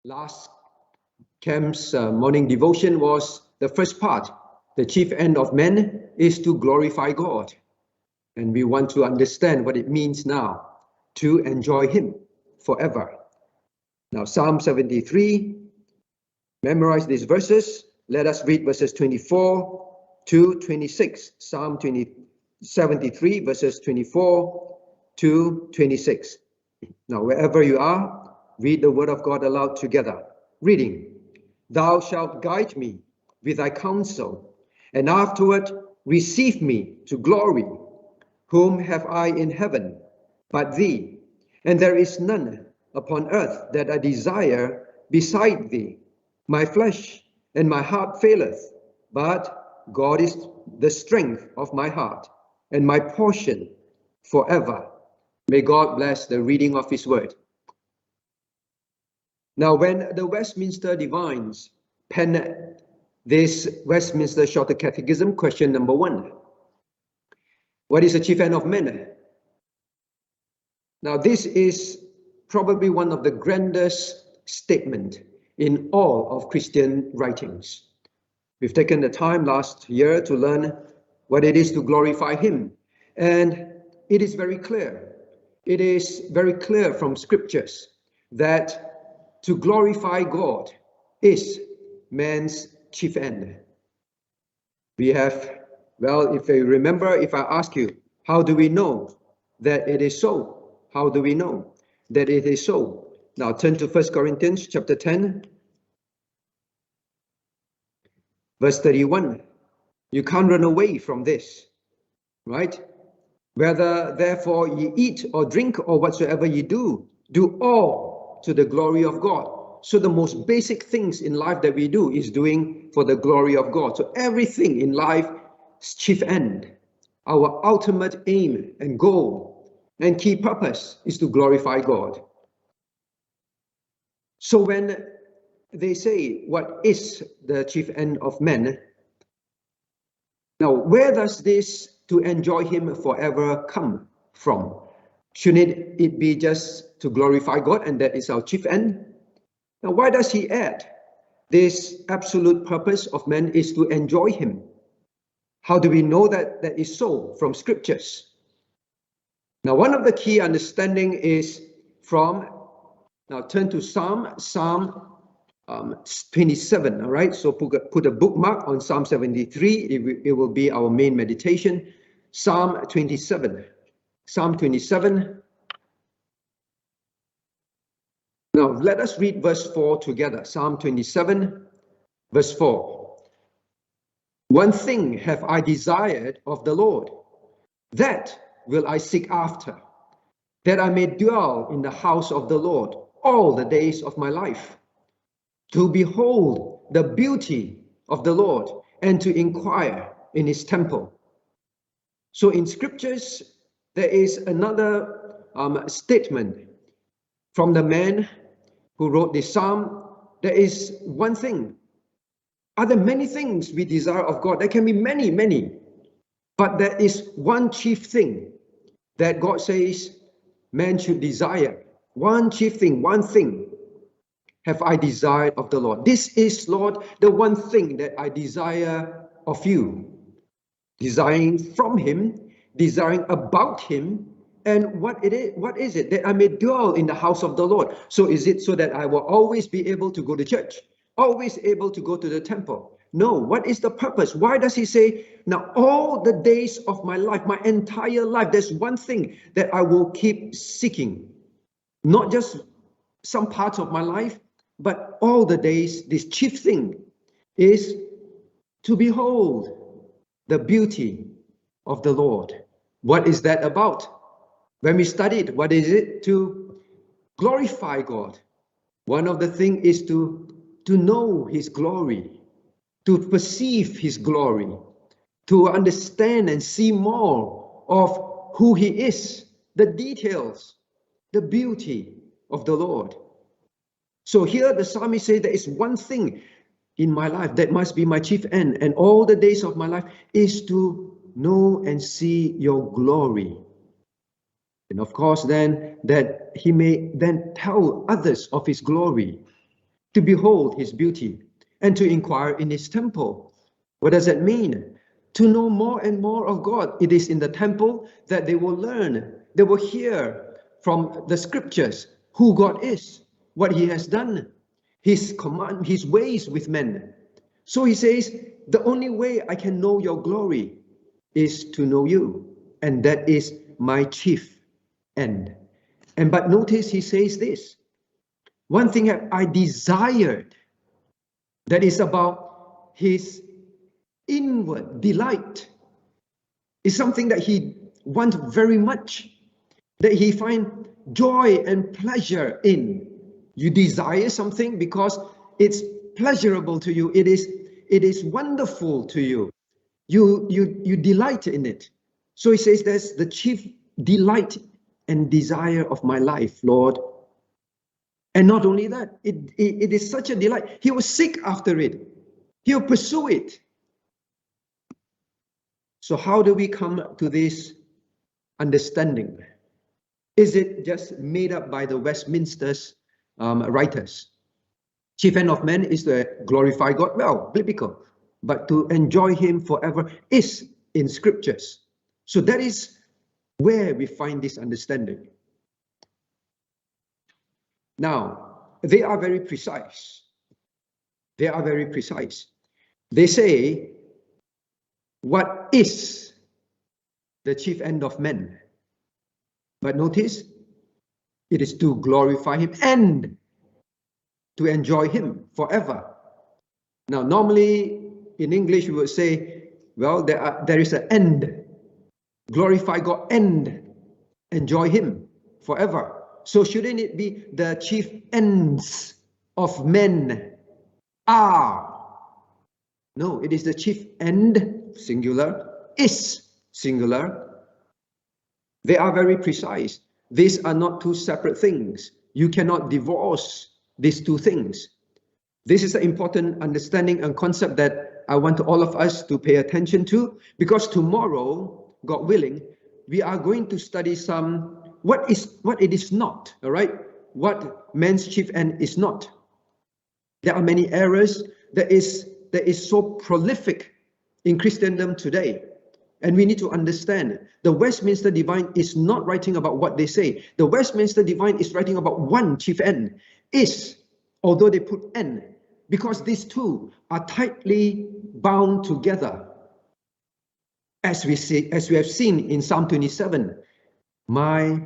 Last camp's morning devotion was the first part. The chief end of man is to glorify God. And we want to understand what it means now to enjoy Him forever. Now, Psalm 73, memorize these verses. Let us read verses 24 to 26. Psalm 73, verses 24 to 26. Now, wherever you are, read the word of God aloud together. Reading, Thou shalt guide me with thy counsel, and afterward receive me to glory. Whom have I in heaven but thee? And there is none upon earth that I desire beside thee. My flesh and my heart faileth, but God is the strength of my heart and my portion forever. May God bless the reading of His word. Now, when the Westminster Divines penned this Westminster Shorter Catechism, question number 1. What is the chief end of man? Now, this is probably one of the grandest statements in all of Christian writings. We've taken the time last year to learn what it is to glorify Him. And it is very clear. It is very clear from scriptures that to glorify God is man's chief end. We have, well, if you remember, if I ask you, how do we know that it is so? How do we know that it is so? Now turn to 1 Corinthians chapter 10, verse 31. You can't run away from this, right? Whether therefore ye eat or drink or whatsoever ye do, do all to the glory of God. So the most basic things in life that we do is doing for the glory of God. So everything in life's chief end, our ultimate aim and goal and key purpose is to glorify God. So when they say, what is the chief end of man? Now, where does this to enjoy Him forever come from? Shouldn't it be just to glorify God and that is our chief end? Now, why does he add this absolute purpose of man is to enjoy Him? How do we know that that is so? From scriptures. Now, one of the key understanding is from, now turn to Psalm 27, all right? So put a bookmark on Psalm 73. It will be our main meditation. Psalm 27. Psalm 27. Now, let us read verse 4 together. Psalm 27, verse 4. One thing have I desired of the Lord, that will I seek after, that I may dwell in the house of the Lord all the days of my life, to behold the beauty of the Lord and to inquire in His temple. So in scriptures, there is another statement from the man who wrote this psalm. There is one thing. Are there many things we desire of God? There can be many, many. But there is one chief thing that God says man should desire. One chief thing, one thing have I desired of the Lord. This is, Lord, the one thing that I desire of you. Desiring from Him, desiring about Him, and what is it? That I may dwell in the house of the Lord. So is it so that I will always be able to go to church? Always able to go to the temple? No, what is the purpose? Why does He say, now all the days of my life, my entire life, there's one thing that I will keep seeking. Not just some parts of my life, but all the days, this chief thing is to behold the beauty of the Lord. What is that about? When we studied, what is it? To glorify God. One of the things is to know His glory, to perceive His glory, to understand and see more of who He is, the details, the beauty of the Lord. So here the psalmist says there is one thing in my life that must be my chief end, and all the days of my life is to know and see your glory. And of course then that he may then tell others of His glory. to behold his beauty, and to inquire in his temple. What does that mean? To know more and more of God. It is in the temple that they will learn. They will hear from the scriptures who God is, what he has done, his command, his ways with men. So he says, the only way I can know your glory is to know you. And that is my chief end. But notice he says this, one thing I desired, that is about his inward delight, is something that he wants very much, that he finds joy and pleasure in. You desire something because it's pleasurable to you. It is wonderful to you. You delight in it. So he says, that's the chief delight and desire of my life, Lord. And not only that, it is such a delight. He will seek after it. He will pursue it. So how do we come to this understanding? Is it just made up by the Westminster's writers? Chief end of man is to glorify God. Well, biblical. But to enjoy him forever is in scriptures. So that is where we find this understanding. Now, they are very precise. They are very precise. They say, what is the chief end of man? But notice, it is to glorify him and to enjoy him forever. Now, normally in English, we would say, well, there is an end. Glorify God and enjoy him forever. So shouldn't it be the chief ends of men are? No, it is the chief end, singular, is singular. They are very precise. These are not two separate things. You cannot divorce these two things. This is an important understanding and concept that I want all of us to pay attention to, because tomorrow, God willing, we are going to study what it is not, all right? What man's chief end is not. There are many errors that is so prolific in Christendom today. And we need to understand, the Westminster Divine is not writing about what they say. The Westminster Divine is writing about one chief end, is, although they put end, because these two are tightly bound together. As we have seen in Psalm 27, I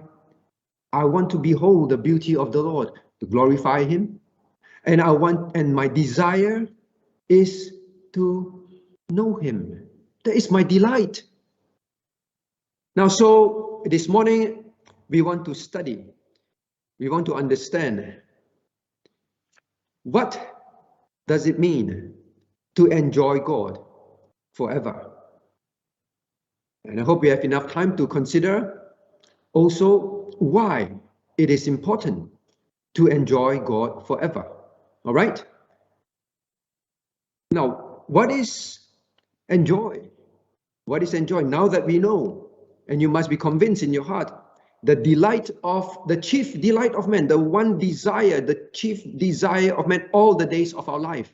want to behold the beauty of the Lord, to glorify him, and my desire is to know him. That is my delight. Now, so this morning, we want to study. We want to understand, what does it mean to enjoy God forever? And I hope we have enough time to consider also why it is important to enjoy God forever. All right? Now, what is enjoy? What is enjoy? Now that we know, and you must be convinced in your heart, the chief delight of man, the one desire, the chief desire of man all the days of our life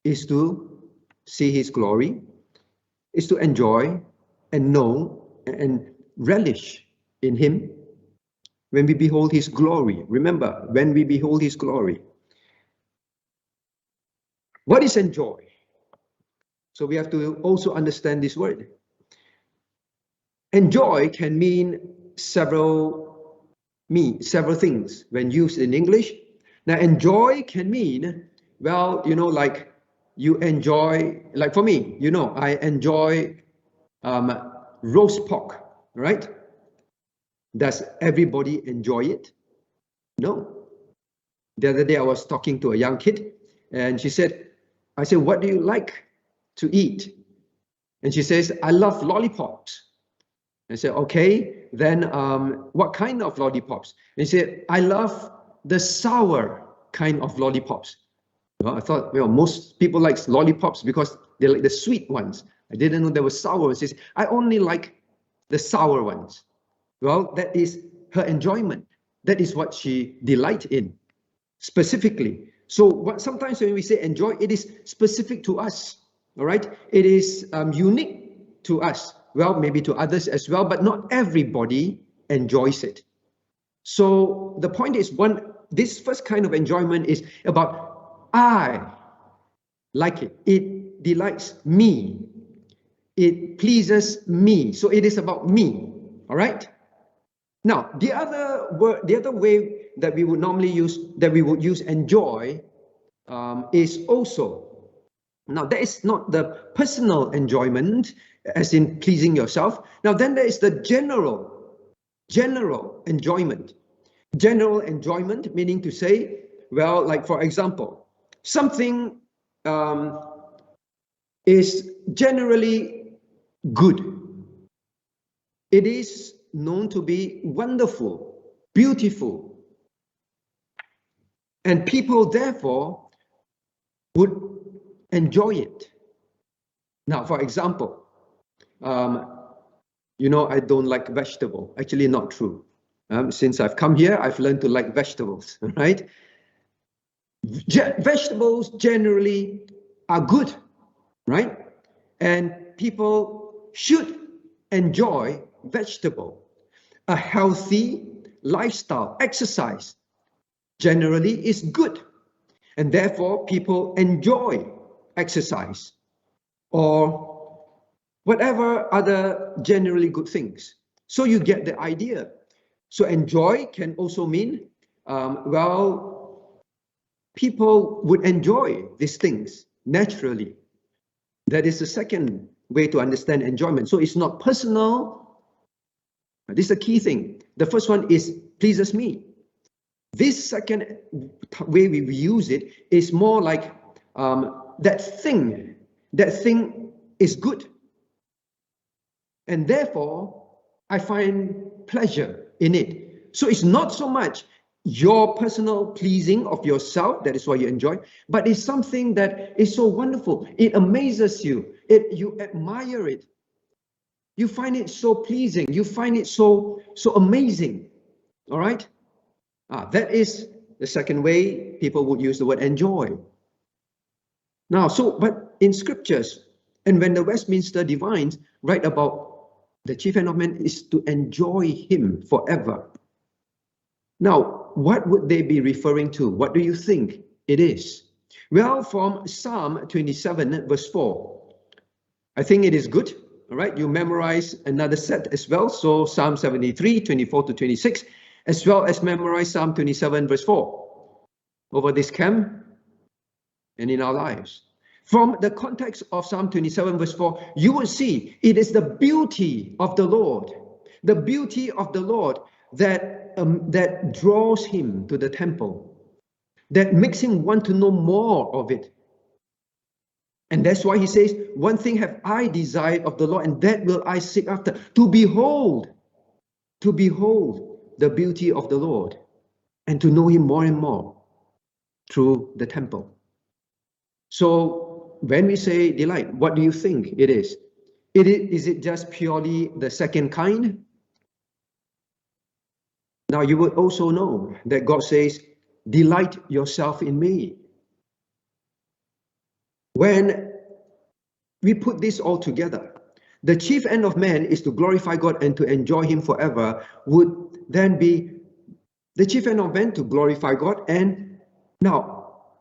is to see his glory, is to enjoy and know and relish in him when we behold his glory. Remember, when we behold his glory. What is enjoy? So we have to also understand this word. Enjoy can mean several things when used in English. Now, enjoy can mean, well, like you enjoy, like for me, I enjoy roast pork, right? Does everybody enjoy it? No. The other day I was talking to a young kid, and I said, what do you like to eat? And she says, I love lollipops. I said, okay, then what kind of lollipops? And she said, I love the sour kind of lollipops. Well, I thought, most people like lollipops because they like the sweet ones. I didn't know there were sour ones. She said, I only like the sour ones. Well, that is her enjoyment. That is what she delights in. specifically. So sometimes when we say enjoy, it is specific to us, all right? It is unique to us, well, maybe to others as well, but not everybody enjoys it. So the point is, this first kind of enjoyment is about I like it. It delights me. It pleases me. So it is about me, all right? Now, the other way that we would normally use, enjoy, is also, now that is not the personal enjoyment, as in pleasing yourself. Now then there is the general enjoyment. General enjoyment, meaning to say, well, like for example, something is generally good. It is known to be wonderful, beautiful, and people therefore would enjoy it. Now, for example, I don't like vegetable. Actually, not true. Since I've come here, I've learned to like vegetables, right? Vegetables generally are good, right? And people should enjoy vegetable. A healthy lifestyle, exercise, generally is good. And therefore, people enjoy exercise or whatever other generally good things. So you get the idea. So enjoy can also mean, people would enjoy these things naturally. That is the second way to understand enjoyment. So it's not personal. This is the key thing. The first one is pleases me. This second way we use it is more like that thing is good. And therefore, I find pleasure in it. So it's not so much your personal pleasing of yourself, that is why you enjoy, but it's something that is so wonderful. It amazes you. You admire it. You find it so pleasing. You find it so amazing. All right? That is the second way people would use the word enjoy. Now, but in scriptures, and when the Westminster Divines write about the chief end of man is to enjoy him forever. Now, what would they be referring to? What do you think it is? Well, from Psalm 27, verse 4. I think it is good. All right, you memorize another set as well. So Psalm 73, 24 to 26, as well as memorize Psalm 27, verse 4 over this camp and in our lives. From the context of Psalm 27, verse 4, you will see it is the beauty of the Lord, that draws him to the temple, that makes him want to know more of it. And that's why he says, one thing have I desired of the Lord, and that will I seek after, to behold the beauty of the Lord, and to know him more and more through the temple. So when we say delight, what do you think it is? Is it just purely the second kind? Now you would also know that God says, delight yourself in me. When we put this all together, the chief end of man is to glorify God and to enjoy him forever, would then be the chief end of man to glorify God. And now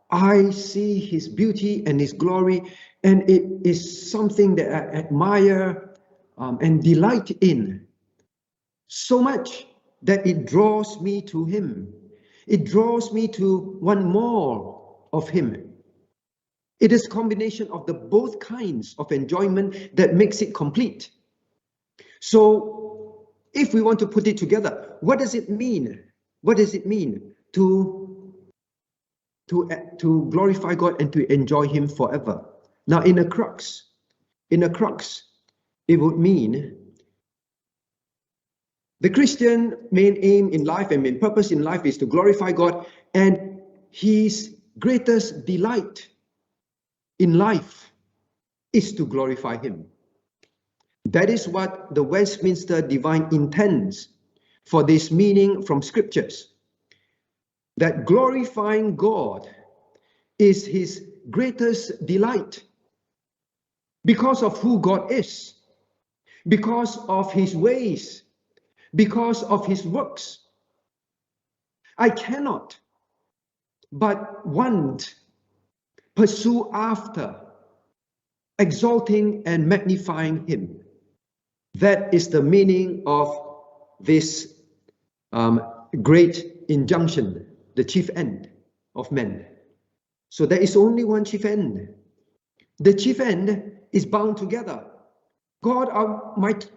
I see his beauty and his glory, and it is something that I admire and delight in so much that it draws me to him. It draws me to want more of him. It is a combination of the both kinds of enjoyment that makes it complete. So if we want to put it together, what does it mean? What does it mean to glorify God and to enjoy him forever? Now in a crux, it would mean the Christian main aim in life and main purpose in life is to glorify God, and his greatest delight in life is to glorify him. That is what the Westminster Divine intends for this meaning from scriptures. that glorifying God is his greatest delight because of who God is, because of his ways, because of his works. I cannot but pursue after exalting and magnifying him. That is the meaning of this great injunction, the chief end of men. So there is only one chief end. The chief end is bound together. God,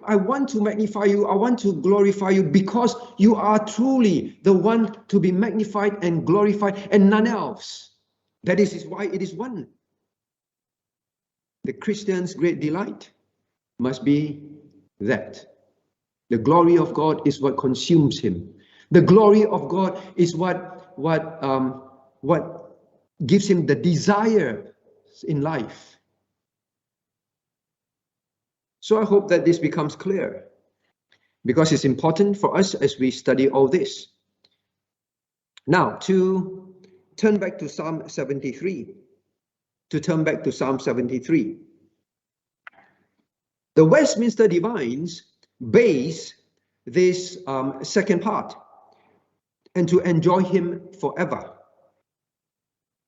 I want to magnify you. I want to glorify you because you are truly the one to be magnified and glorified and none else. That is why it is one. The Christian's great delight must be that. The glory of God is what consumes him. The glory of God is what gives him the desire in life. So I hope that this becomes clear, because it's important for us as we study all this. Now, to turn back to Psalm 73. The Westminster Divines base this second part, and to enjoy him forever,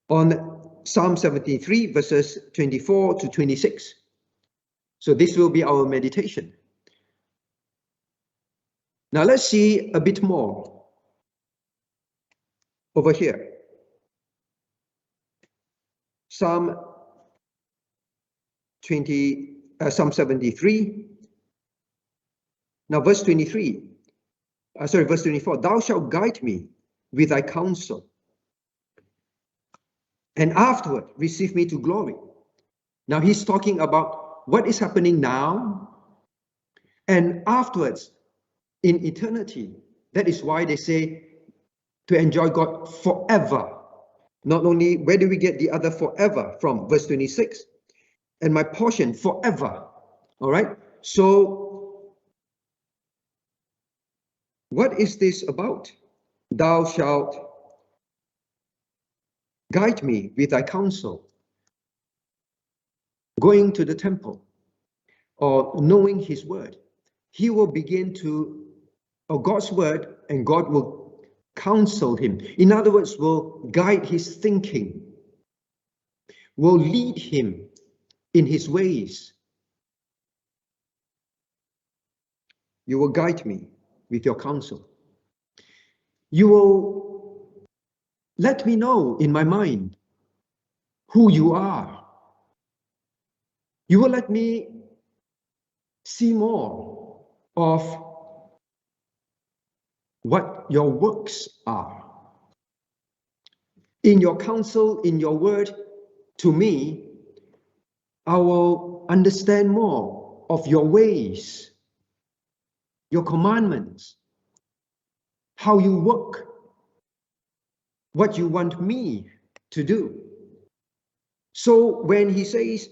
on Psalm 73 verses 24 to 26. So this will be our meditation. Now let's see a bit more over here. Psalm 73. Now verse 24. Thou shalt guide me with thy counsel, and afterward receive me to glory. Now he's talking about what is happening now and afterwards in eternity. That is why they say to enjoy God forever. Not only, where do we get the other forever from? Verse 26. And my portion forever. All right. So what is this about? Thou shalt guide me with thy counsel. Going to the temple or knowing his word, he will begin to, or God's word, and God will counsel him. In other words, will guide his thinking, will lead him in his ways. You will guide me with your counsel. You will let me know in my mind who you are. You will let me see more of what your works are. In your counsel, in your word, to me, I will understand more of your ways, your commandments, how you work, what you want me to do. So when he says,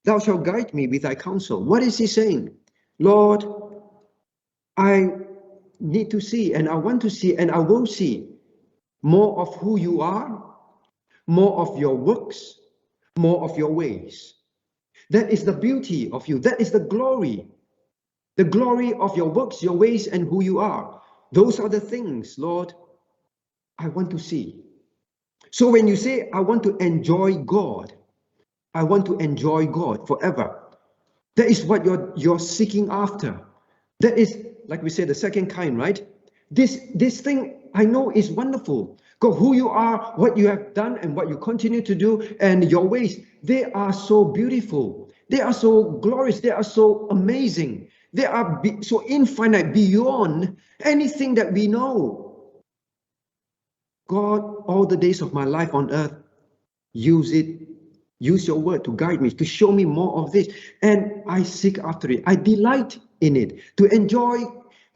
thou shalt guide me with thy counsel, what is he saying? Lord, I need to see, and I want to see, and I will see more of who you are, more of your works, more of your ways. That is the beauty of you. That is the glory of your works, your ways, and who you are. Those are the things, Lord, I want to see. So when you say, I want to enjoy God, I want to enjoy God forever, that is what you're seeking after. That is, like we say, the second kind, right? This thing I know is wonderful. God, who you are, what you have done, and what you continue to do, and your ways, they are so beautiful. They are so glorious. They are so amazing. They are so infinite, beyond anything that we know. God, all the days of my life on earth, use your word to guide me, to show me more of this. And I seek after it. I delight in it. To enjoy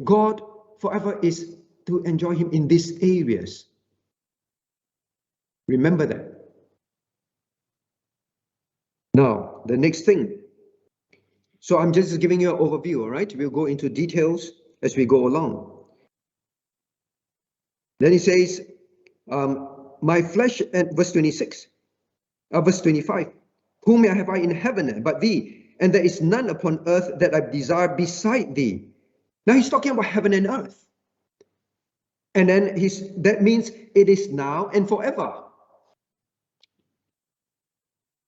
God forever is to enjoy him in these areas. Remember that. Now, the next thing. So I'm just giving you an overview, all right? We'll go into details as we go along. Then he says, My flesh, and verse 26, verse 25, whom have I in heaven but thee? And there is none upon earth that I desire beside thee. Now he's talking about heaven and earth. And then that means it is now and forever.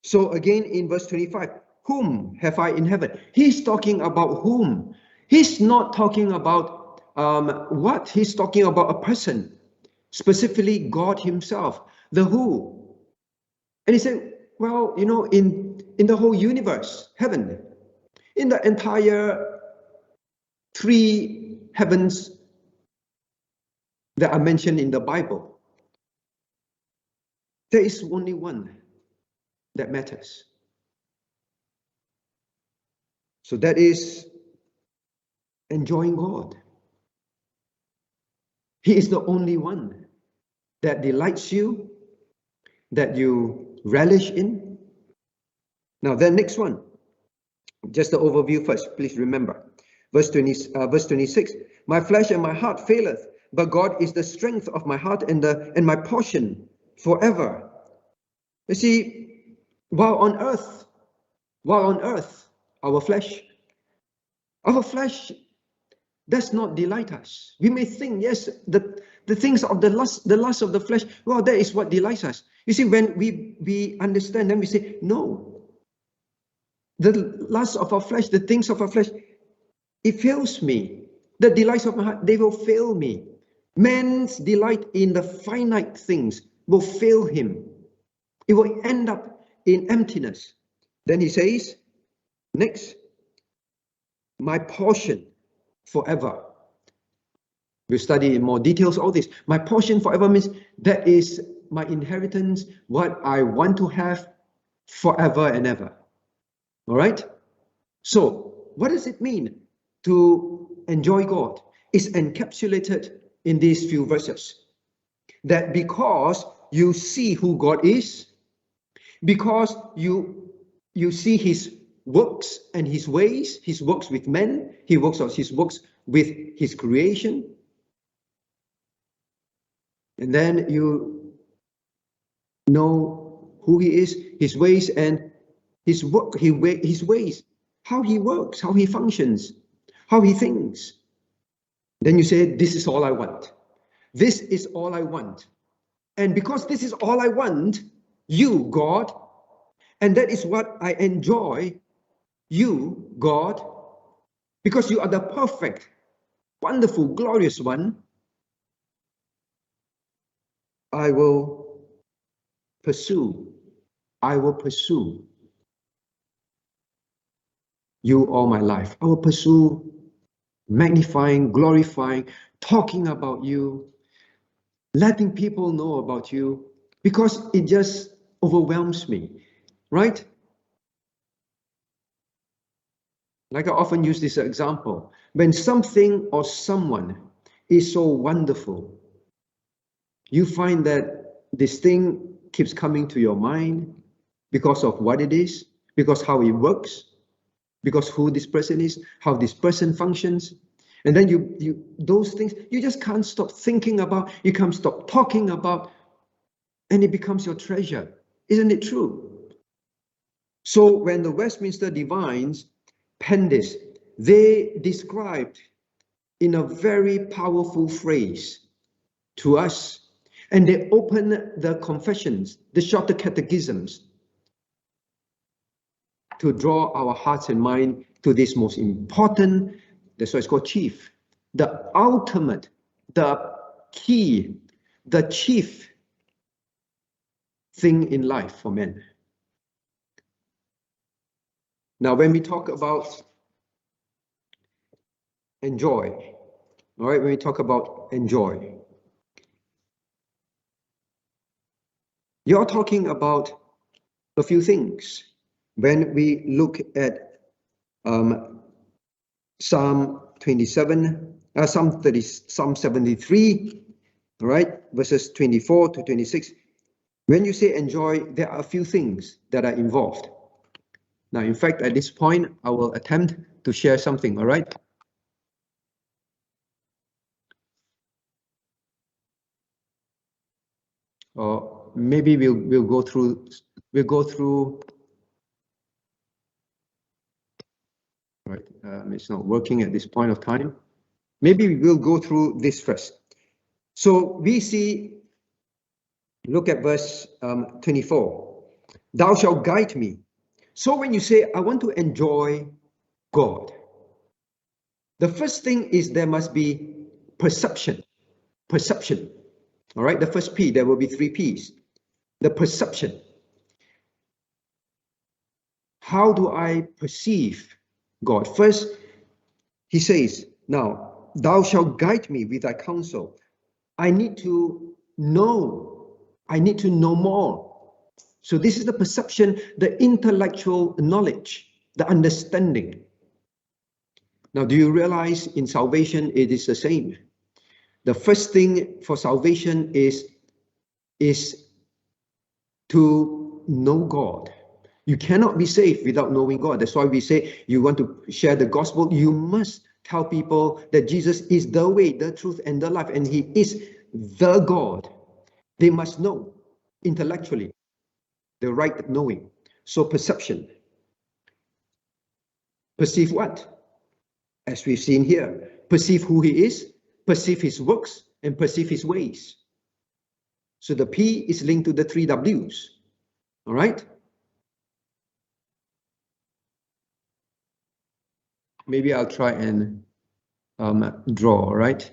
So again in verse 25, whom have I in heaven? He's talking about whom. He's not talking about what. He's talking about a person, specifically God himself, the who. And he said, well, you know, in the whole universe, heaven, in the entire 3 heavens that are mentioned in the Bible, there is only one that matters. So that is enjoying God. He is the only one that delights you, that you relish in. Now, the next one, just the overview first, please remember. Verse 26, my flesh and my heart faileth, but God is the strength of my heart and my portion forever. You see, while on earth, our flesh does not delight us. We may think, yes, the things of the lust of the flesh, well, that is what delights us. You see, when we understand, then we say, no. The lust of our flesh, the things of our flesh, it fails me. The delights of my heart, they will fail me. Man's delight in the finite things will fail him. It will end up in emptiness. Then he says, next, my portion forever. We'll study in more details all this. My portion forever means that is my inheritance, what I want to have forever and ever. All right? So, what does it mean to enjoy God? It's encapsulated in these few verses. That because you see who God is, because you see his works and his ways, his works with men, his works with his creation, and then you know who he is, his ways, and his ways, how he works, how he functions, how he thinks. Then you say, this is all I want. This is all I want. And because this is all I want, you, God, and that is what I enjoy, you, God, because you are the perfect, wonderful, glorious one, I will pursue you all my life. I will pursue magnifying, glorifying, talking about you, letting people know about you, because it just overwhelms me, right? Like I often use this example. When something or someone is so wonderful, you find that this thing keeps coming to your mind because of what it is, because how it works, because who this person is, how this person functions. And then you those things, you just can't stop thinking about, you can't stop talking about, and it becomes your treasure. Isn't it true? So when the Westminster Divines penned this, they described in a very powerful phrase to us, and they opened the confessions, the shorter catechisms, to draw our hearts and mind to this most important, that's why it's called chief, the ultimate, the key, the chief thing in life for men. Now, when we talk about enjoy, all right, when we talk about enjoy, you're talking about a few things. When we look at Psalm 27, Psalm 73, all right, verses 24 to 26. When you say enjoy, there are a few things that are involved. Now, in fact, at this point, I will attempt to share something, all right? or maybe we'll go through. Right, it's not working at this point of time. Maybe we'll go through this first. So we see, look at verse 24. Thou shalt guide me. So when you say, I want to enjoy God, the first thing is there must be perception. Perception. All right, the first P, there will be 3 Ps. The perception. How do I perceive God? First, he says, now, thou shalt guide me with thy counsel. I need to know. I need to know more. So this is the perception, the intellectual knowledge, the understanding. Now, do you realize in salvation, it is the same? The first thing for salvation is to know God. You cannot be saved without knowing God. That's why we say you want to share the gospel. You must tell people that Jesus is the way, the truth, and the life, and he is the God. They must know intellectually, the right knowing. So perception. Perceive what? As we've seen here. Perceive who he is, perceive his works, and perceive his ways. So the P is linked to the 3 W's. All right? Maybe I'll try and draw, all right?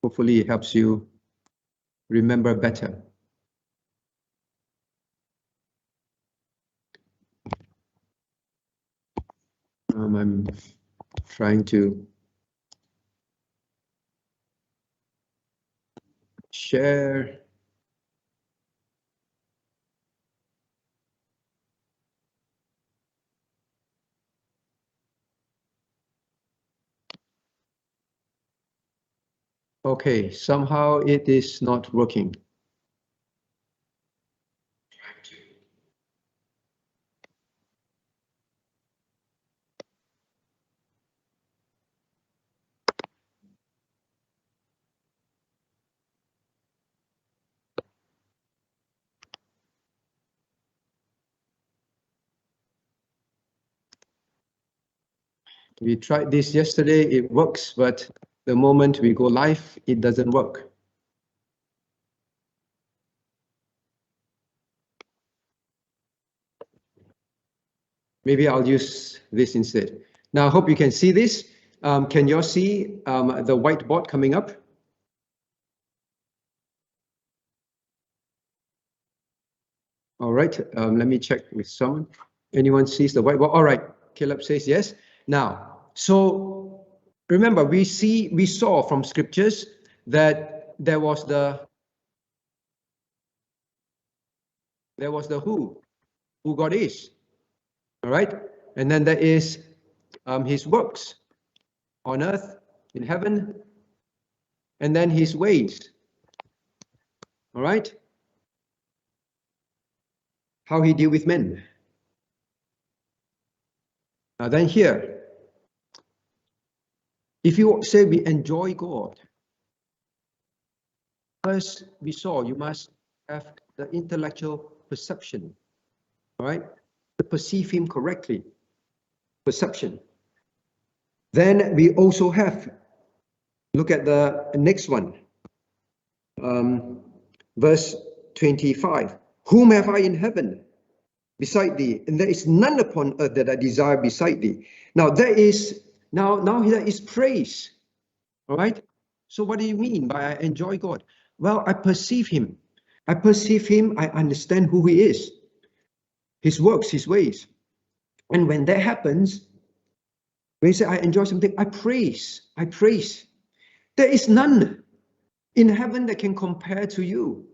Hopefully it helps you remember better. I'm trying to share. Okay, somehow it is not working. We tried this yesterday, it works, but the moment we go live, it doesn't work. Maybe I'll use this instead. Now, I hope you can see this. Can you all see the whiteboard coming up? All right, let me check with someone. Anyone sees the whiteboard? All right, Caleb says yes. Now, so remember, we saw from scriptures that there was the who God is. All right, and then there is his works on earth, in heaven, and then his ways. All right, how he deal with men. Now then here, if you say we enjoy God, first we saw you must have the intellectual perception, all right, to perceive him correctly, perception. Then we also have, look at the next one, verse 25. Whom have I in heaven beside thee? And there is none upon earth that I desire beside thee. Now there is there is praise. All right. So what do you mean by I enjoy God? Well, I perceive him. I perceive him. I understand who he is, his works, his ways. And when that happens, when you say I enjoy something, I praise. I praise. There is none in heaven that can compare to you.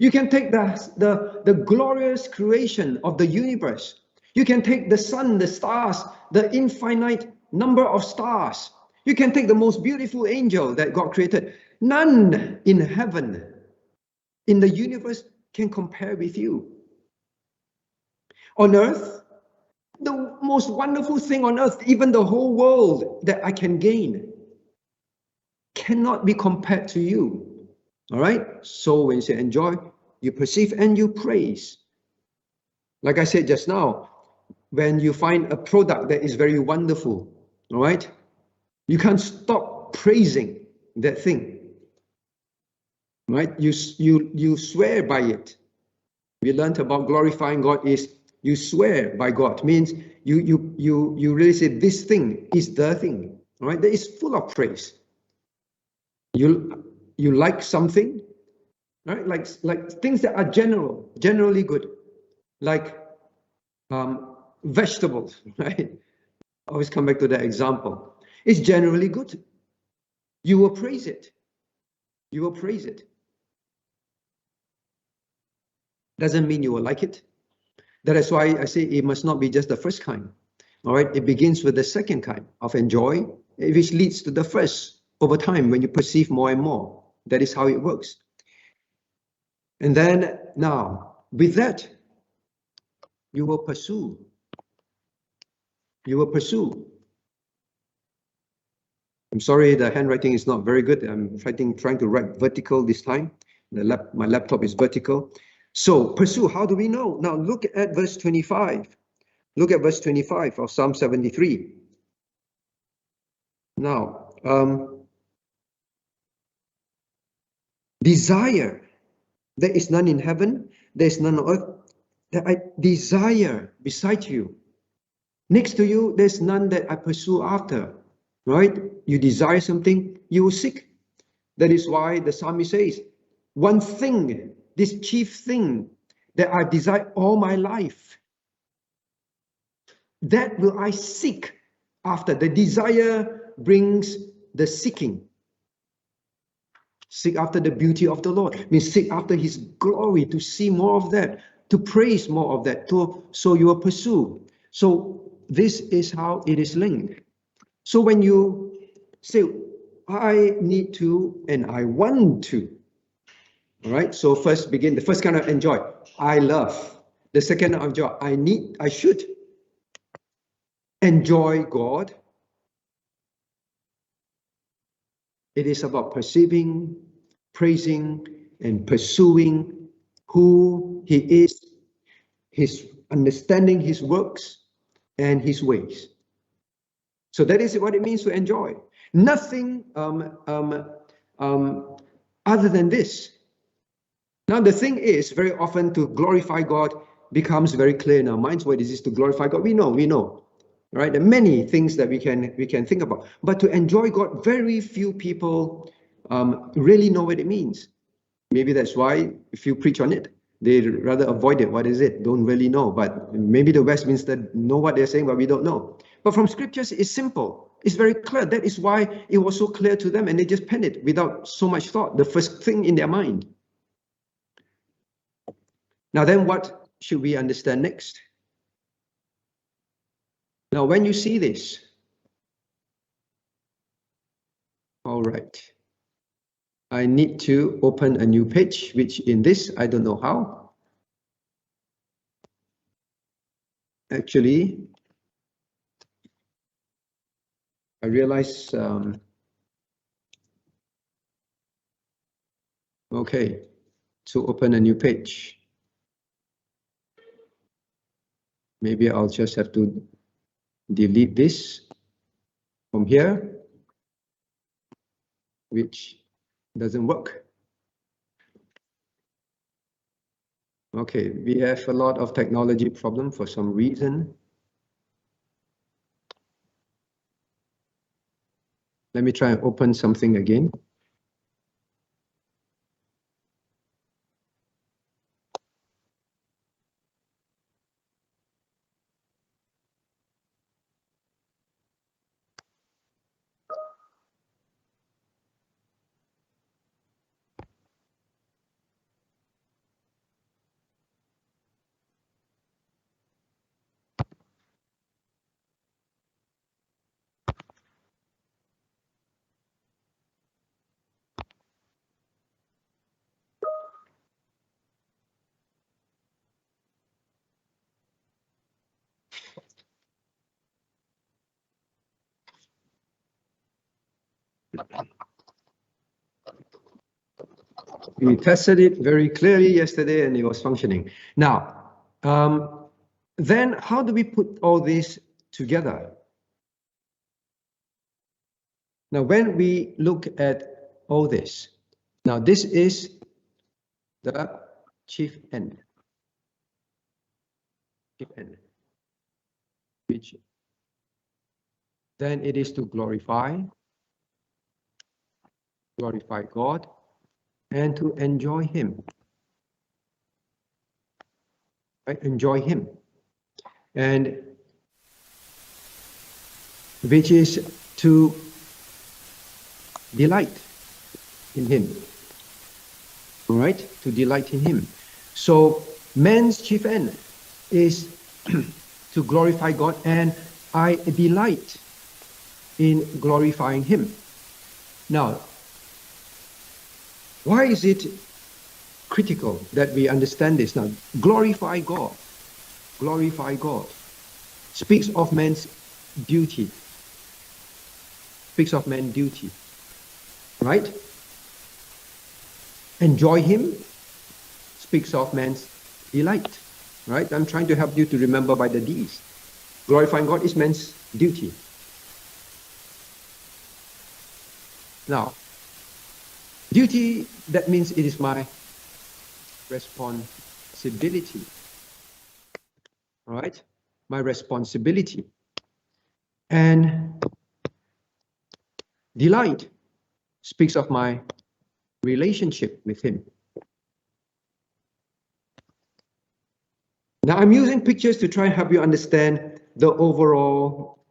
You can take the glorious creation of the universe. You can take the sun, the stars, the infinite number of stars. You can take the most beautiful angel that God created. None in heaven, in the universe, can compare with you. On earth, the most wonderful thing on earth, even the whole world that I can gain, cannot be compared to you. All right. So when you say enjoy, you perceive and you praise. Like I said just now, when you find a product that is very wonderful, all right, you can't stop praising that thing. Right? You swear by it. We learned about glorifying God is you swear by God. Means you really say this thing is the thing. All right? That is full of praise. You like something, right? Like things that are generally good, like vegetables, right? I always come back to that example. It's generally good. You will praise it. You will praise it. Doesn't mean you will like it. That is why I say it must not be just the first kind. All right, it begins with the second kind of enjoy, which leads to the first over time when you perceive more and more. That is how it works. And then now, with that, you will pursue. You will pursue. I'm sorry, the handwriting is not very good. I'm trying to write vertical this time. My laptop is vertical. So pursue, how do we know? Now look at verse 25. Look at verse 25 of Psalm 73. Now, desire, there is none in heaven, there is none on earth that I desire beside you. Next to you, there's none that I pursue after, right? You desire something, you will seek. That is why the psalmist says, one thing, this chief thing that I desire all my life, that will I seek after. The desire brings the seeking. Seek after the beauty of the Lord. Means seek after his glory, to see more of that, to praise more of that. So you will pursue. So this is how it is linked. So when you say, I need to and I want to, all right? So first begin, the first kind of enjoy, I love. The second of joy, I should enjoy God. It is about perceiving, praising, and pursuing who he is, his understanding his works and his ways. So that is what it means to enjoy. Nothing other than this. Now the thing is, very often to glorify God becomes very clear in our minds. What is this to glorify God? We know, right? There are many things that we can think about. But to enjoy God, very few people really know what it means. Maybe that's why if you preach on it, they rather avoid it. What is it? Don't really know. But maybe the Westminster know what they're saying, but we don't know. But from scriptures, it's simple. It's very clear. That is why it was so clear to them, and they just penned it without so much thought. The first thing in their mind. Now then, what should we understand next? Now, when you see this, all right, I need to open a new page, which in this, I don't know how. Actually, I realize, okay, to open a new page. Maybe I'll just have to delete this from here, which doesn't work. Okay, we have a lot of technology problem for some reason. Let me try and open something again. We tested it very clearly yesterday and it was functioning. Now, then how do we put all this together? Now, when we look at all this, now this is the chief end, which then it is to glorify God and to enjoy Him. Right? Enjoy Him. And which is to delight in Him. All right? To delight in Him. So man's chief end is to glorify God, and I delight in glorifying Him. Now, why is it critical that we understand this? Now, glorify God speaks of man's duty. Speaks of man's duty, right? Enjoy Him speaks of man's delight, right? I'm trying to help you to remember by the D's. Glorifying God is man's duty. Now, duty, that means it is my responsibility. All right? My responsibility. And delight speaks of my relationship with Him. Now, I'm using pictures to try and help you understand the overall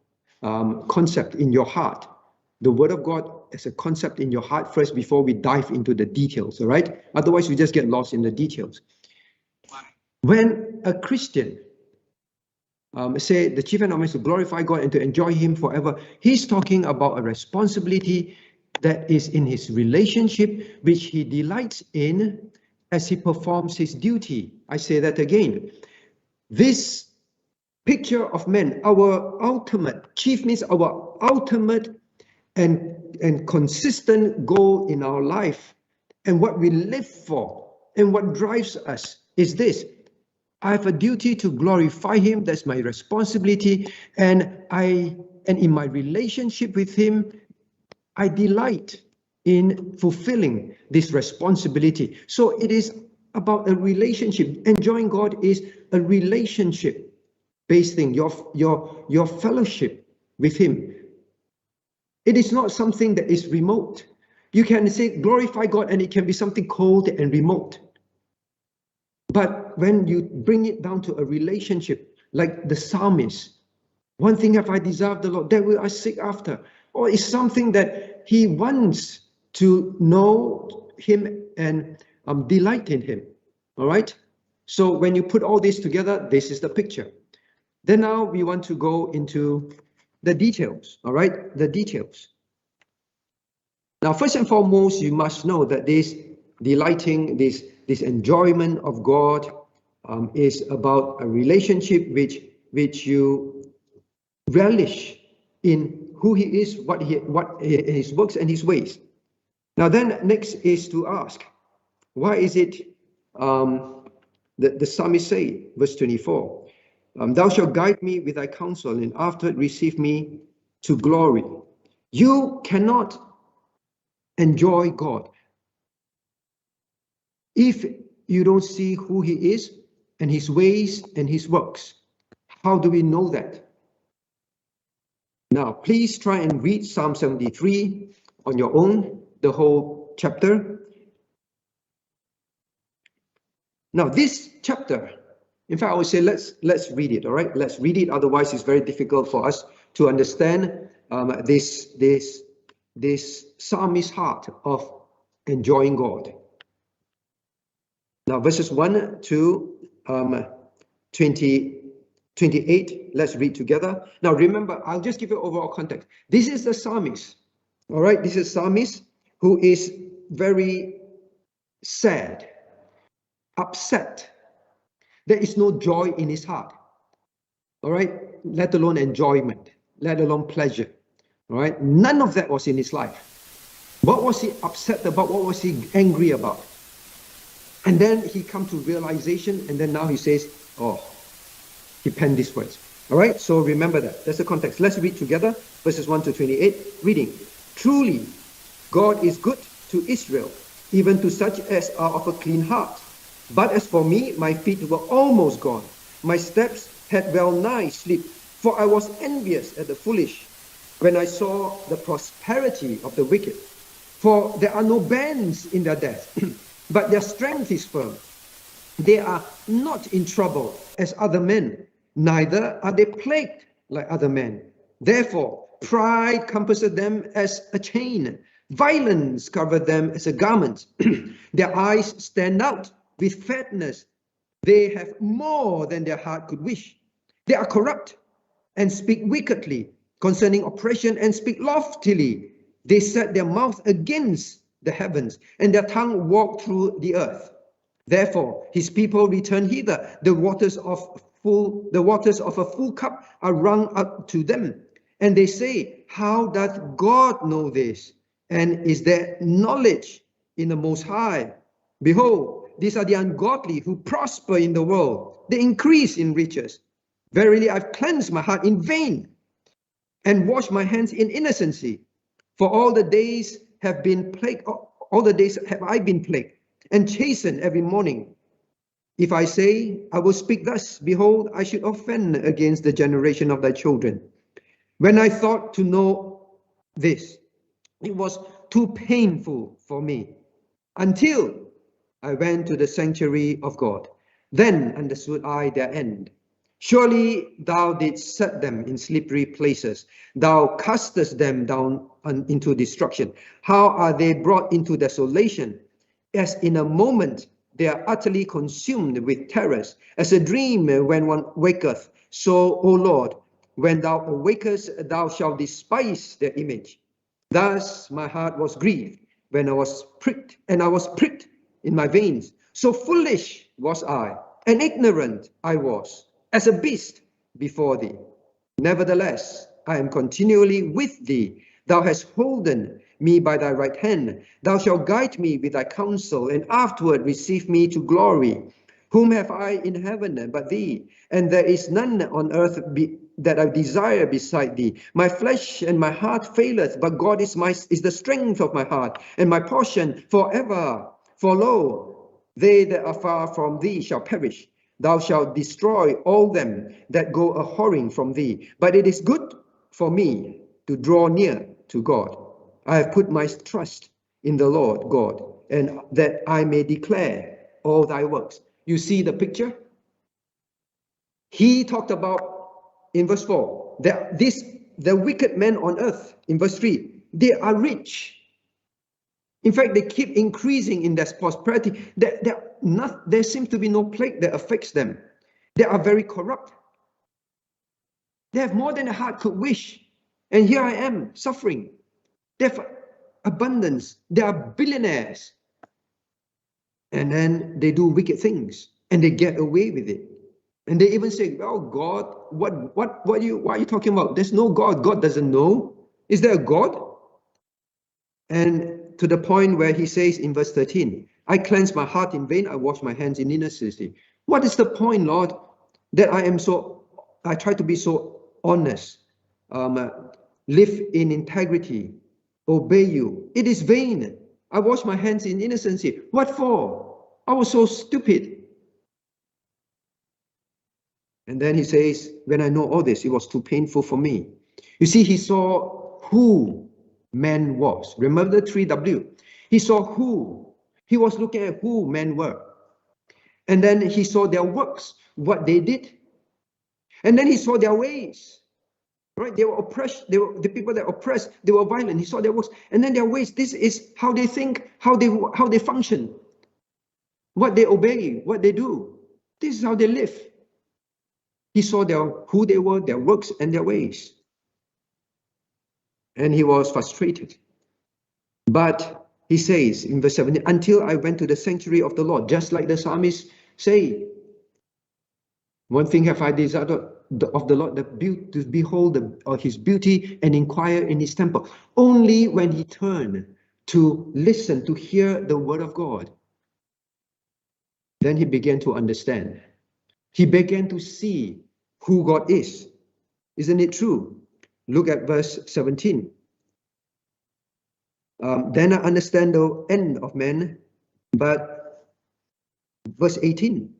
concept in your heart. The Word of God as a concept in your heart first before we dive into the details, all right? Otherwise, we just get lost in the details. When a Christian say the chief end of man is to glorify God and to enjoy Him forever, he's talking about a responsibility that is in his relationship, which he delights in as he performs his duty. I say that again. This picture of man, our ultimate, chief means our ultimate and consistent goal in our life, and what we live for and what drives us is this: I have a duty to glorify Him. That's my responsibility, and in my relationship with Him, I delight in fulfilling this responsibility. So it is about a relationship. Enjoying God is a relationship-based thing. Your fellowship with Him. It is not something that is remote. You can say glorify God and it can be something cold and remote. But when you bring it down to a relationship, like the psalmist, one thing have I desire of the Lord, that will I seek after. Or it's something that he wants to know Him and delight in Him. All right? So when you put all this together, this is the picture. Then now we want to go into the details, all right? The details. Now, first and foremost, you must know that this delighting, this enjoyment of God is about a relationship which you relish in who He is, what His works and His ways. Now, then next is to ask, why is it the psalmist say, verse 24, thou shalt guide me with thy counsel, and afterward receive me to glory. You cannot enjoy God if you don't see who He is and His ways and His works. How do we know that? Now, please try and read Psalm 73 on your own, the whole chapter. Now, this chapter, in fact, I would say let's read it, all right? Let's read it, otherwise it's very difficult for us to understand this psalmist's heart of enjoying God. Now, verses 1 to 28, let's read together. Now, remember, I'll just give you overall context. This is the psalmist, all right? This is a psalmist who is very sad, upset. There is no joy in his heart, all right? Let alone enjoyment, let alone pleasure, all right? None of that was in his life. What was he upset about? What was he angry about? And then he come to realization, and then now he says, oh, he penned these words. All right, so remember that. That's the context. Let's read together, verses 1 to 28. Reading. Truly, God is good to Israel, even to such as are of a clean heart. But as for me, my feet were almost gone. My steps had well nigh slipped, for I was envious at the foolish when I saw the prosperity of the wicked. For there are no bands in their death, but their strength is firm. They are not in trouble as other men, neither are they plagued like other men. Therefore, pride compasseth them as a chain, violence covereth them as a garment. Their eyes stand out with fatness. They have more than their heart could wish. They are corrupt and speak wickedly concerning oppression and speak loftily. They set their mouth against the heavens, and their tongue walk through the earth. Therefore, his people return hither. The waters of a full cup are wrung up to them. And they say, how doth God know this? And is there knowledge in the Most High? Behold, these are the ungodly who prosper in the world. They increase in riches. Verily, I've cleansed my heart in vain and washed my hands in innocency. For all the days have been plagued, all the days have I been plagued and chastened every morning. If I say, I will speak thus, behold, I should offend against the generation of thy children. When I thought to know this, it was too painful for me, until I went to the sanctuary of God. Then understood I their end. Surely thou didst set them in slippery places. Thou castest them down into destruction. How are they brought into desolation? As in a moment they are utterly consumed with terrors. As a dream when one waketh, so, O Lord, when thou awakest, thou shalt despise their image. Thus my heart was grieved when I was pricked, and I was pricked in my veins. So foolish was I, and ignorant I was, as a beast before thee. Nevertheless, I am continually with thee. Thou hast holden me by thy right hand. Thou shalt guide me with thy counsel, and afterward receive me to glory. Whom have I in heaven but thee? And there is none on earth that I desire beside thee. My flesh and my heart faileth, but God is the strength of my heart, and my portion forever. For lo, they that are far from thee shall perish. Thou shalt destroy all them that go a-whoring from thee. But it is good for me to draw near to God. I have put my trust in the Lord God, and that I may declare all thy works. You see the picture? He talked about, in verse 4, that the wicked men on earth, in verse 3, they are rich. In fact, they keep increasing in their prosperity. There seems to be no plague that affects them. They are very corrupt. They have more than a heart could wish. And here I am, suffering. They have abundance. They are billionaires. And then they do wicked things. And they get away with it. And they even say, well, God, what are you talking about? There's no God. God doesn't know. Is there a God? And to the point where he says in verse 13, I cleanse my heart in vain, I wash my hands in innocency. What is the point, Lord, that I try to be so honest, live in integrity, obey you? It is vain. I wash my hands in innocency. What for? I was so stupid. And then he says, when I know all this, it was too painful for me. You see, he saw who man was. Remember the 3W? He saw who. He was looking at who men were. And then he saw their works, what they did. And then he saw their ways. Right? They were oppressed. They were the people that oppressed. They were violent. He saw their works. And then their ways. This is how they think, how they function. What they obey, what they do. This is how they live. He saw who they were, their works, and their ways. And he was frustrated. But he says in verse 17, until I went to the sanctuary of the Lord, just like the psalmist say, one thing have I desired of the Lord, to behold his beauty and inquire in his temple. Only when he turned to listen, to hear the word of God. then he began to understand. He began to see who God is. Isn't it true? Look at verse 17. Then I understand the end of men, but verse 18.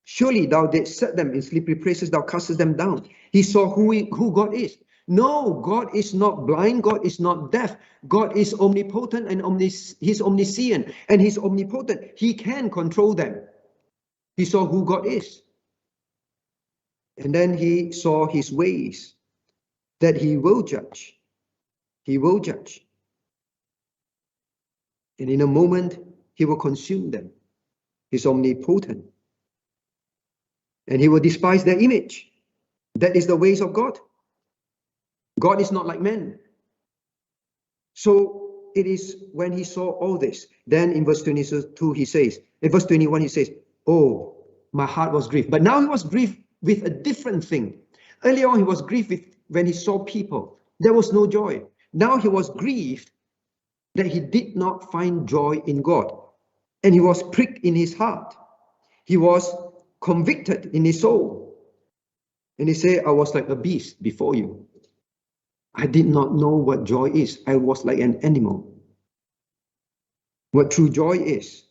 Surely thou didst set them in slippery places, thou castest them down. He saw who God is. No, God is not blind, God is not deaf. God is omnipotent and he's omniscient and he's omnipotent. He can control them. He saw who God is. And then he saw his ways, that he will judge. He will judge. And in a moment, he will consume them. He's omnipotent. And he will despise their image. That is the ways of God. God is not like men. So it is when he saw all this, then in verse 22 he says, in verse 21 he says, oh, my heart was grieved. But now he was grieved with a different thing. Earlier on he was grieved when he saw people. There was no joy. Now he was grieved that he did not find joy in God. And he was pricked in his heart. He was convicted in his soul. And he said, I was like a beast before you. I did not know what joy is. I was like an animal. What true joy is.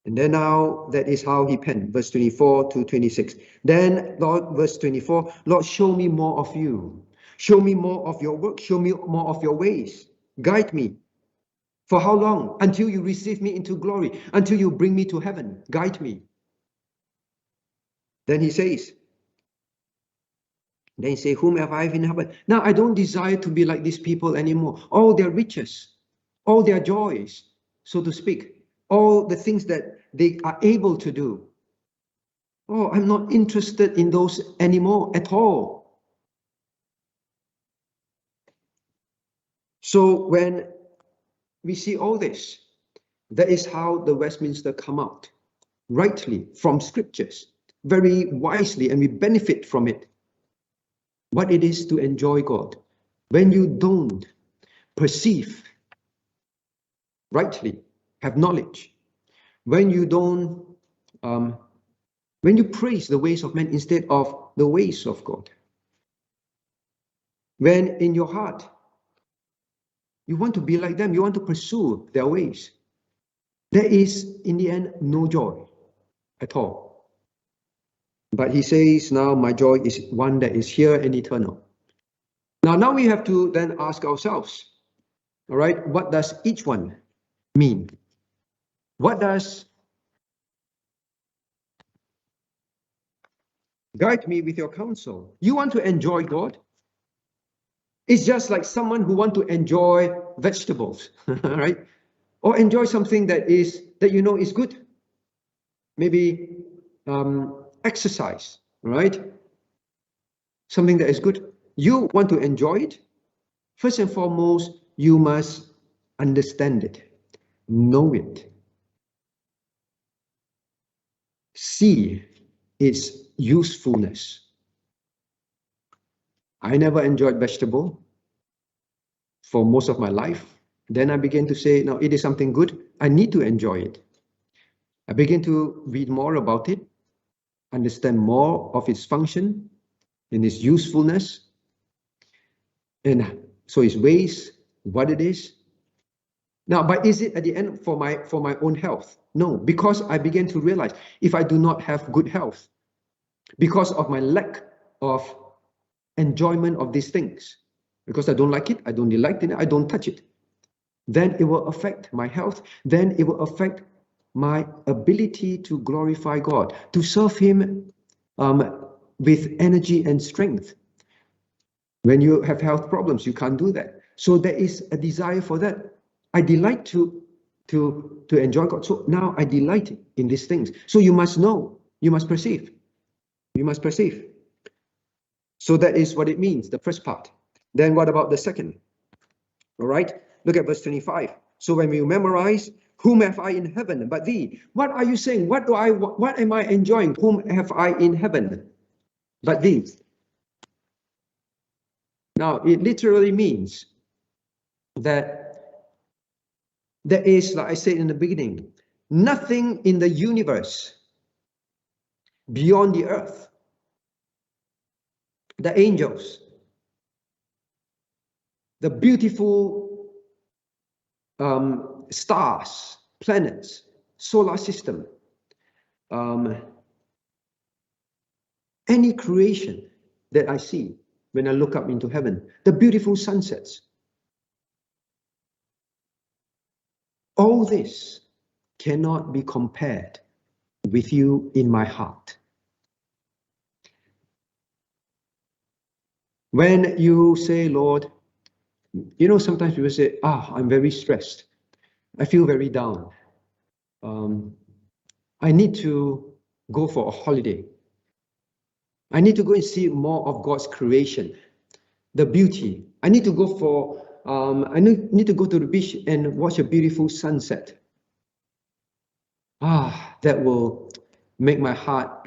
And then now that is how he penned, verse 24 to 26. Then, Lord, verse 24, Lord, show me more of you. Show me more of your work. Show me more of your ways. Guide me. For how long? Until you receive me into glory. Until you bring me to heaven. Guide me. Then he says, whom have I in heaven? Now, I don't desire to be like these people anymore. All their riches, all their joys, so to speak, all the things that they are able to do. Oh, I'm not interested in those anymore at all. So when we see all this, that is how the Westminster come out, rightly from scriptures, very wisely, and we benefit from it. What it is to enjoy God. When you don't perceive rightly, have knowledge, when you don't, when you praise the ways of men instead of the ways of God, when in your heart you want to be like them, you want to pursue their ways, there is in the end no joy at all. But he says, now my joy is one that is here and eternal. Now we have to then ask ourselves, all right, what does each one mean? What does guide me with your counsel? You want to enjoy God? It's just like someone who want to enjoy vegetables, right? Or enjoy something that you know is good. Maybe exercise, right? Something that is good. You want to enjoy it? First and foremost, you must understand it, know it, see its usefulness. I never enjoyed vegetable for most of my life. Then I began to say, no, it is something good. I need to enjoy it. I began to read more about it, understand more of its function and its usefulness, and so its ways, what it is. Now, but is it at the end for my own health? No, because I began to realize if I do not have good health, because of my lack of enjoyment of these things, because I don't like it, I don't like it, I don't touch it, then it will affect my health, then it will affect my ability to glorify God, to serve Him with energy and strength. When you have health problems, you can't do that. So there is a desire for that. I delight to enjoy God. So now I delight in these things. So you must know, you must perceive. You must perceive. So that is what it means, the first part. Then what about the second? All right, look at verse 25. So when we memorize, whom have I in heaven but thee? What are you saying? What am I enjoying? Whom have I in heaven but thee? Now, it literally means that there is, like I said in the beginning, nothing in the universe beyond the earth, the angels, the beautiful stars, planets, solar system, any creation that I see when I look up into heaven, the beautiful sunsets, all this cannot be compared with you in my heart. When you say, Lord, you know, sometimes people say, I'm very stressed. I feel very down. I need to go for a holiday. I need to go and see more of God's creation, the beauty. I need to go for, I need to go to the beach and watch a beautiful sunset. That will make my heart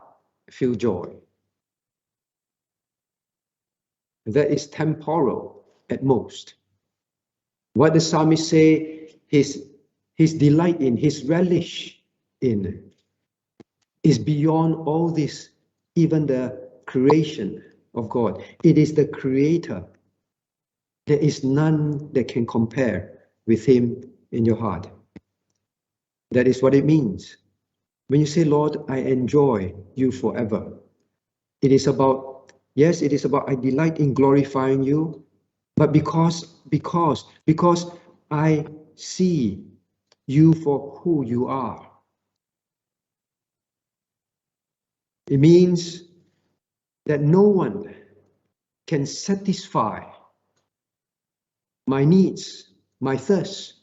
feel joy. That is temporal at most. What the psalmist say, his delight in, his relish in, is beyond all this, even the creation of God. It is the Creator. There is none that can compare with Him in your heart. That is what it means. When you say, Lord, I enjoy you forever. It is about, yes, it is about I delight in glorifying you, but because I see you for who you are. It means that no one can satisfy my needs, my thirst,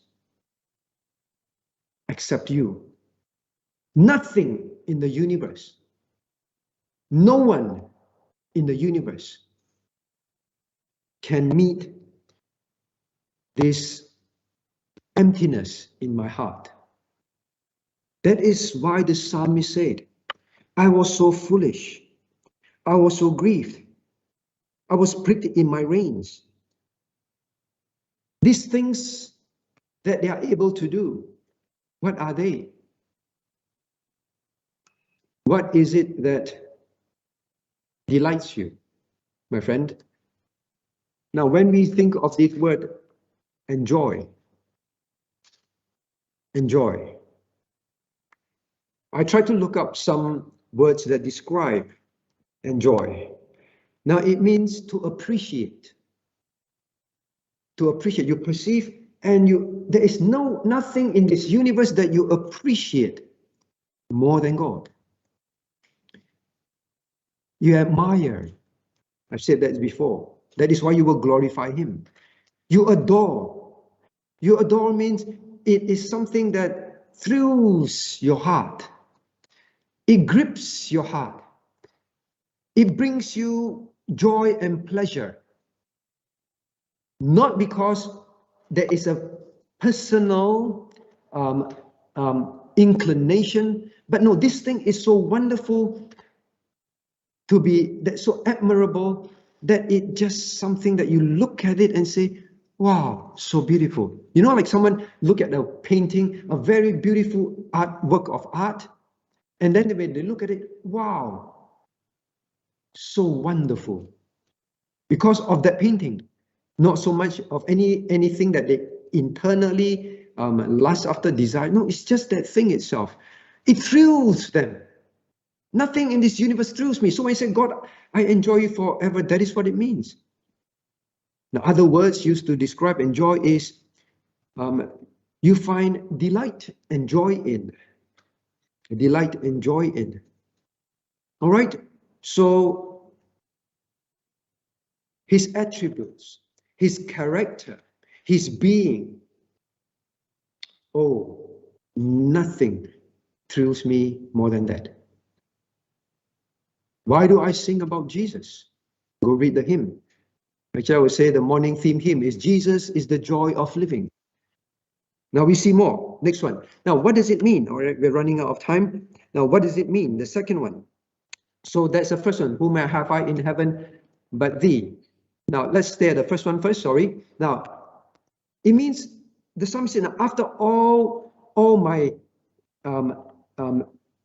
except you. Nothing in the universe, no one in the universe can meet this emptiness in my heart. That is why the psalmist said, I was so foolish, I was so grieved, I was pricked in my reins. These things that they are able to do, what are they? What is it that delights you, my friend? Now, when we think of this word, enjoy, I try to look up some words that describe enjoy. Now, it means to appreciate. To appreciate, you perceive, and there is nothing in this universe that you appreciate more than God. You admire. I've said that before. That is why you will glorify Him. You adore. You adore means it is something that thrills your heart. It grips your heart. It brings you joy and pleasure. Not because there is a personal inclination, but no, this thing is so wonderful to be, that's so admirable, that it just something that you look at it and say, wow, so beautiful. You know, like someone look at a painting, a very beautiful work of art, and then when they look at it, wow, so wonderful. Because of that painting, not so much of anything that they internally lust after, desire. No, it's just that thing itself. It thrills them. Nothing in this universe thrills me. So when I say, God, I enjoy you forever, that is what it means. Now, other words used to describe enjoy is you find delight and joy in. Delight and joy in. All right? So, His attributes, His character, His being. Oh, nothing thrills me more than that. Why do I sing about Jesus? Go read the hymn. Actually, I would say the morning theme hymn is Jesus is the joy of living. Now we see more. Next one. Now, what does it mean? All right, we're running out of time. Now, what does it mean? The second one. So that's the first one. Whom have I in heaven but thee? Now, let's stay at the first one first. Sorry. Now, it means the psalmist said, after all my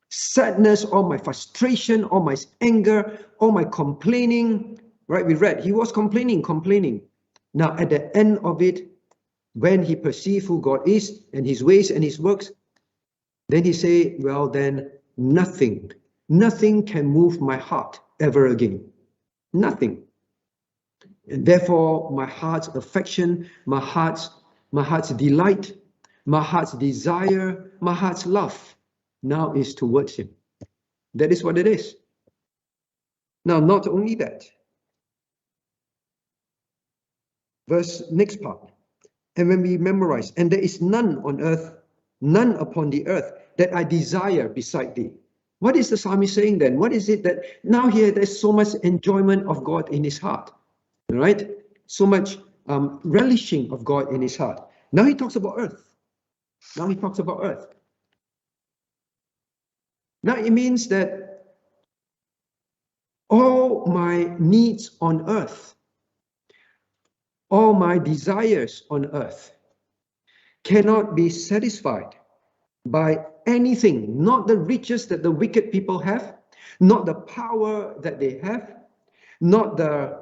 sadness, all my frustration, all my anger, all my complaining, right? We read, he was complaining. Now, at the end of it, when he perceived who God is and his ways and his works, then he say, well, then nothing can move my heart ever again. Nothing. And therefore, my heart's affection, my heart's delight, my heart's desire, my heart's love now is towards him. That is what it is. Now, not only that. Next part. And when we memorize, and there is none on earth, none upon the earth that I desire beside thee. What is the psalmist saying then? What is it that now here there's so much enjoyment of God in his heart, right? So much relishing of God in his heart. Now he talks about earth. Now it means that all my needs on earth, all my desires on earth cannot be satisfied by anything, not the riches that the wicked people have, not the power that they have, not the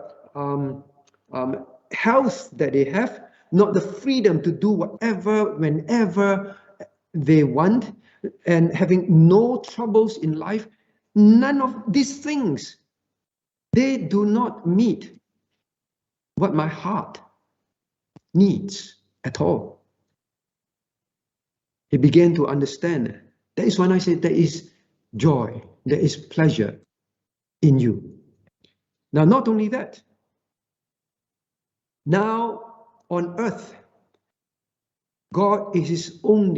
health that they have, not the freedom to do whatever, whenever they want, and having no troubles in life. None of these things, they do not meet what my heart needs at all. He began to understand. That is when I said there is joy, there is pleasure in you. Now, not only that, now on earth, God is on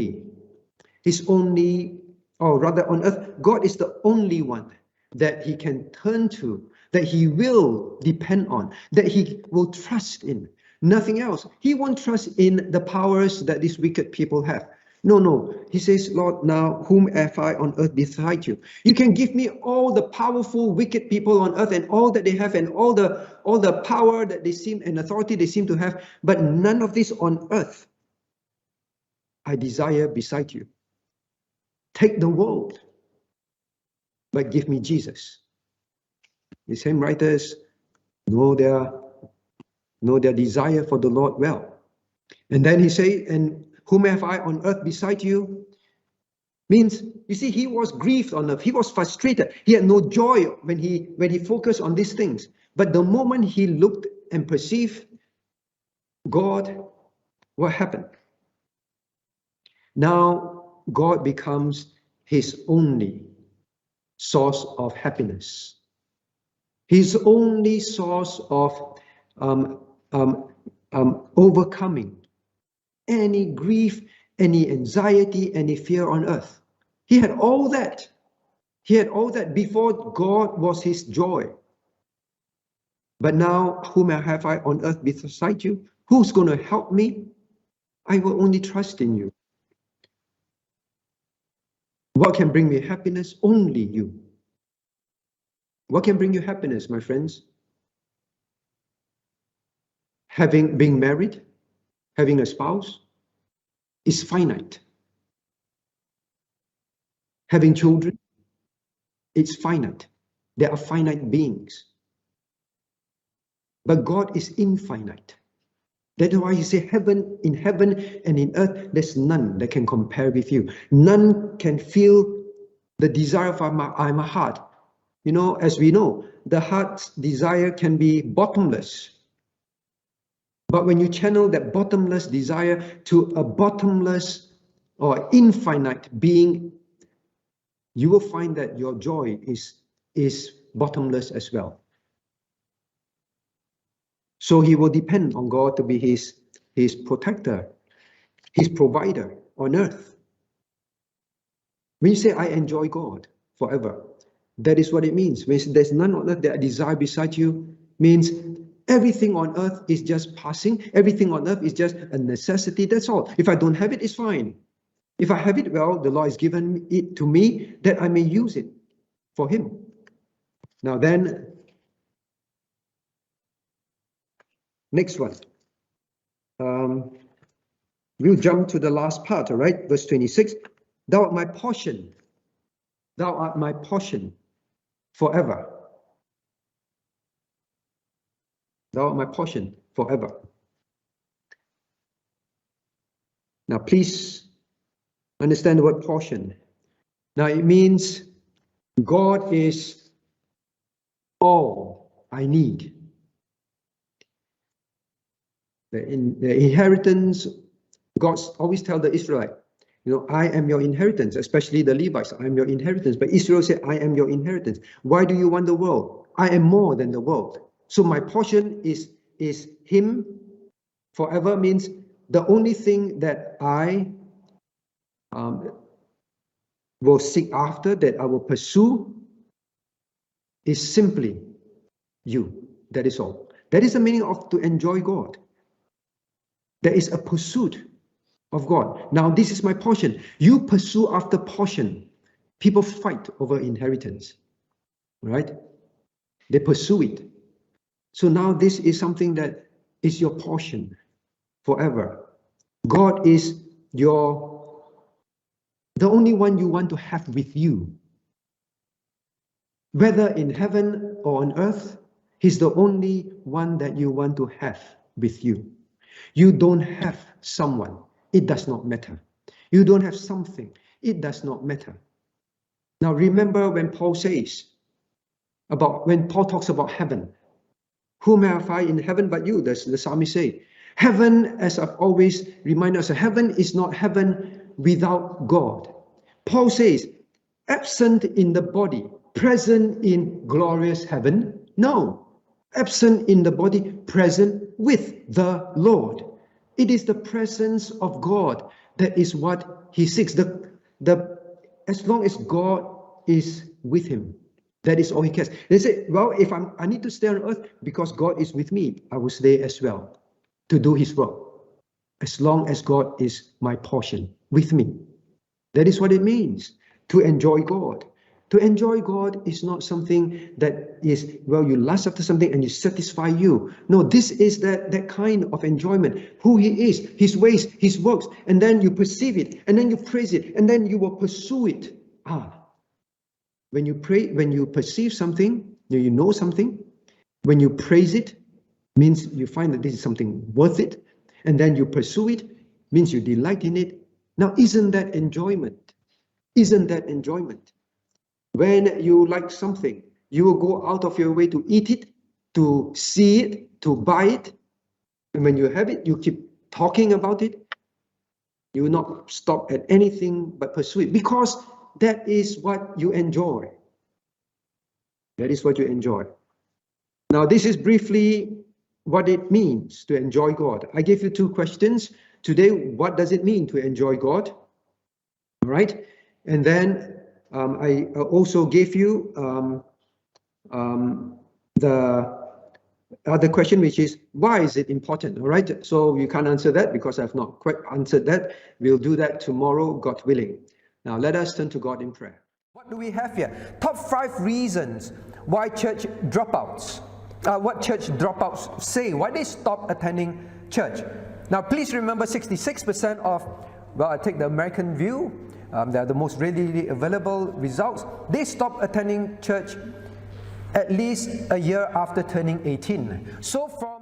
earth, God is the only one that he can turn to, that he will depend on, that he will trust in. Nothing else. He won't trust in the powers that these wicked people have. No. He says, Lord, now whom have I on earth beside you? You can give me all the powerful wicked people on earth and all that they have and all the power that they seem and authority they seem to have, but none of this on earth I desire beside you. Take the world, but give me Jesus. The same writers know their desire for the Lord well. And then he say, and whom have I on earth beside you? Means, you see, he was grieved on earth. He was frustrated. He had no joy when he focused on these things. But the moment he looked and perceived God, what happened? Now God becomes his only source of happiness. His only source of overcoming any grief, any anxiety, any fear on earth. He had all that. He had all that before. God was his joy. But now, whom have I on earth beside you? Who's going to help me? I will only trust in you. What can bring me happiness? Only you. What can bring you happiness, my friends? Being married, having a spouse, is finite. Having children, it's finite. There are finite beings. But God is infinite. That's why he said, in heaven and in earth, there's none that can compare with you. None can feel the desire of my heart. You know, as we know, the heart's desire can be bottomless. But when you channel that bottomless desire to a bottomless or infinite being, you will find that your joy is bottomless as well. So he will depend on God to be his protector, his provider on earth. When you say, I enjoy God forever, that is what it means. When there's none on earth that I desire beside you, means everything on earth is just passing. Everything on earth is just a necessity. That's all. If I don't have it, it's fine. If I have it, well, the Lord has given it to me that I may use it for him. Now then, next one. We'll jump to the last part, all right? Verse 26. Thou art my portion. Thou art my portion forever. Thou art my portion forever. Now, please understand the word portion. Now, it means God is all I need. The inheritance, God always tells the Israelite, I am your inheritance, especially the Levites, I am your inheritance. But Israel said, I am your inheritance. Why do you want the world? I am more than the world. So my portion is Him forever, means the only thing that I will seek after, that I will pursue, is simply you. That is all. That is the meaning of to enjoy God. There is a pursuit of God. Now, this is my portion. You pursue after portion. People fight over inheritance, right? They pursue it. So now this is something that is your portion forever. God is the only one you want to have with you. Whether in heaven or on earth, He's the only one that you want to have with you. You don't have someone, it does not matter. You don't have something, it does not matter. Now remember when Paul talks about heaven, whom have I in heaven but you? That's the psalmist say. Heaven, as I've always reminded us, heaven is not heaven without God. Paul says, absent in the body, present in glorious heaven. No, absent in the body, present with the Lord. It is the presence of God that is what he seeks. As long as God is with him, that is all he cares. They say, well, if I need to stay on earth because God is with me, I will stay as well to do his work. As long as God is my portion with me. That is what it means to enjoy God. To enjoy God is not something that is, well, you lust after something and you satisfy you. No, this is that kind of enjoyment. Who he is, his ways, his works, and then you perceive it, and then you praise it, and then you will pursue it. When you pray, when you perceive something, you know something, when you praise it, means you find that this is something worth it, and then you pursue it, means you delight in it. Now, isn't that enjoyment? Isn't that enjoyment? When you like something, you will go out of your way to eat it, to see it, to buy it. And when you have it, you keep talking about it. You will not stop at anything but pursue it, because that is what you enjoy. That is what you enjoy. Now, this is briefly what it means to enjoy God. I gave you two questions today. What does it mean to enjoy God? All right. And then I also gave you the other question, which is, why is it important? All right. So you can't answer that because I've not quite answered that. We'll do that tomorrow, God willing. Now, let us turn to God in prayer. What do we have here? Top 5 reasons why church dropouts. What church dropouts say, why they stop attending church. Now, please remember 66% of, well, I take the American view, they're the most readily available results. They stop attending church at least a year after turning 18. So from